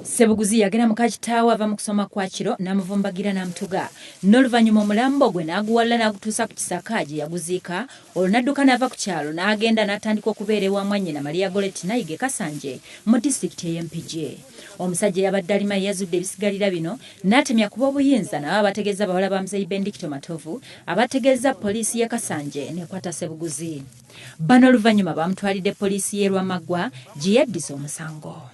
Ssebuguzi yagenda Muka Kitaawe ava mu kusoma kwa kiro n'amuvumbagira n'amutuga. N'oluvannyuma omulambo gwe n'aguwalula n'agutuusa ku kisaka gye yaguziika, olwo n'adduka n'ava ku kyalo n'agenda n'atandika okubeera ewa Nyina Maria Goretti Naige Kasanje mu disitulikiti ey'Empigi. Omusajja yabadde alima yazudde ebisigalira bino n'atemya kuba obuyinza nabo abategeeza bawala ba Muzeeyi Bendikito Matovu abategeeza poliisi y'e Kasanje n'ekwata Ssebuguzi. Bano oluvannyuma bamutwalidde poliisi y'e Lwamaggwa gye yaddisa omusango.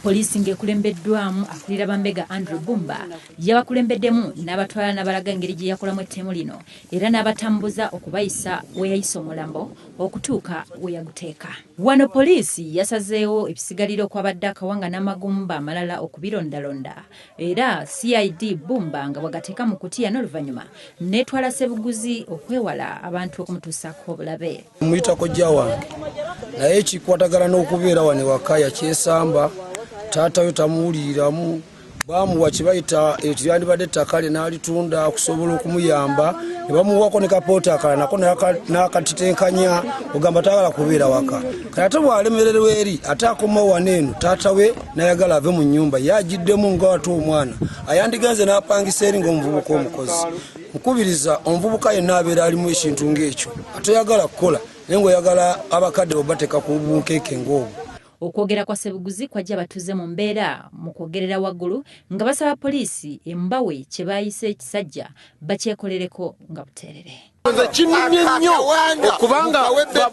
Poliisi ng'ekulembeddwamu akulira Bambega Andrew Bumba yabakulembeddemu n'abatwala n'abalaga engeri gye yakolamu ettemu lino era n'abatambuza okubayisa we yayisa omulambo okutuuka we yaguteeka. Wano poliisi yasazeewo ebisigaliro okwabadde akawanga n'amagumba amalala okubirondalonda era CID Bumba nga bwagateeka mu kutiya n'oluvannyuma n'etwala Ssebuguzi okwewala abantu okumutuusaako obulabe. Muyitako jja wange naye kikwatagana n'okubeera wano ewaka yakyesamba taata we tamuwuliramu bamuwa kibayita ekyandibadde ettaka lye n'alitunda okusobola okumuyamba ne bamuwako ne kapoota akala nako n'akatitenkanya ogamba taagala kubeera waka kale ate bw'alemererwa eri ate akomawo wano eno taata we n'ayagala ave mu nnyumba yagiddemu nga wate omwana ayandigenze n'apangisa eri ng'omuvubuka omukozi. Nkubiriza omuvubuka yenna abeera alimu ekintu ng'ekyo atoyagala kukola naye ng'oyagala abakadde obateeka ku bunkeeke ng'obwo. Okwogera kwa Ssebuguzi kwajja batuze mu mbeera mu kwogerera waggulu nga basaba poliisi embawe kye baayise ekisajja bakyekolereko nga buteerere. Kinnumye nnyo okubanga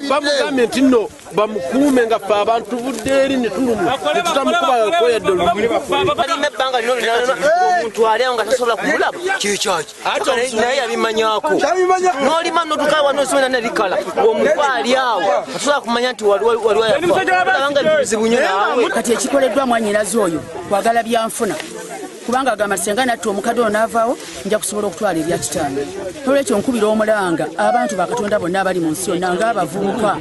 bamugambye nti nno bamukuume nga ffe abantu tuvudde eri ne tutamukuba kweyadde olulimi ebbanga lino omuntu ali awo nga tasobola kumulaba kikyaki naye yabimanyako n'olima n'otukaa wano osomera ne likala omuntu ali awo tasobola kumanya nti waliwo yafa bizibu nnyo naawe. Kati ekikoleddwa mwannyinaze oyo kwagala byanfuna kubanga agamba senga natti omukadde ono n'avaawo nja kusobola okutwala ebya kitange. N'olwekyo nkubira omulanga abantu bakatonda bonna abali mu nsi yonna ng'abavubuka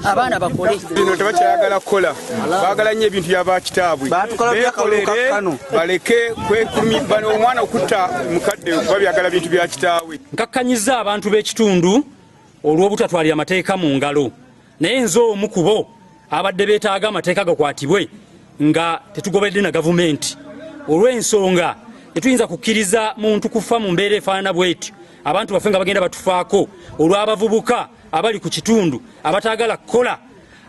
abaana bakole. Bino tebakyayagala kukola baagala nnyo ebintu byaba kitaabwe baleke bano omwana okutta mukadde kuba byagala bintu bya kitaawe. Nkakkanyiza abantu b'ekitundu olw'obutatwalira amateeka mu ngalo naye nze omu ku bo abadde beetaaga amateeka gakwatibwe nga tetugobedde na gavumenti. Olw'ensonga tetuyinza kukkiriza muntu kufa mu mbeera efaanana bwetyo abantu baffe nga bagenda batufaako olw'abavubuka abali ku kitundu abataagala kukola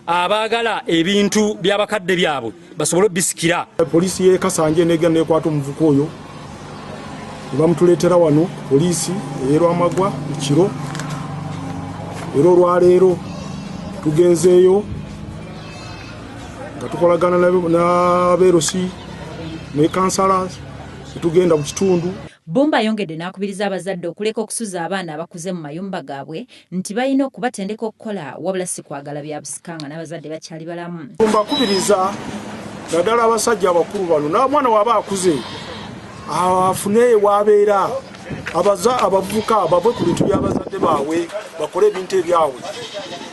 abaagala ebintu by'abakadde byabwe basobole obisikira. Poliisi y'e Kasanje n'egenda n'ekwata omuvubuka oyo bamutuleetera wano poliisi ey'e Lwamaggwa ekiro era olwaleero tugenzeeyo nga tukolagana n'abeerosi ne kansalas tugenda mu kitundu. Bumba ayongedde n'akubiriza abazadde okuleka okusuza abaana abakuze mu mayumba gaabwe nti balina okubatendeka okukola wabula si kwagala bya busikanga n'abazadde bakyali balamu. Mbakubiriza naddala abasajja abakulu bano n'omwana waba akuze afune waabeera abavubuka bave ku bintu by'abazadde baabwe bakole ebintu ebyabwe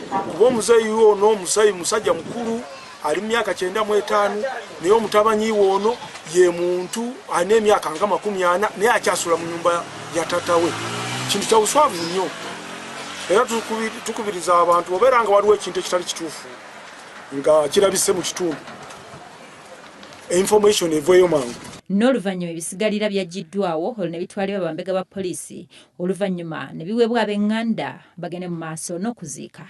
kuba omuzeeyi ono omuzeeyi musajja mukulu ali mu myaka 95 naye omutabanyi woono ye muntu alina emyaka nga 40 naye akyasula mu nyumba ya taata we. Kintu kya buswavu nnyo era tukubiriza abantu obeera nga waliwo ekintu ekitali kituufu nga kirabise mu kitundu information eveeyo mangu. N'oluvannyuma ebisigalira byaggiddwawo olwo ne bitwalibwa Bambega ba poliisi oluvannyuma ne biweebwa ab'eŋŋanda bagende mu maaso n'okuziika.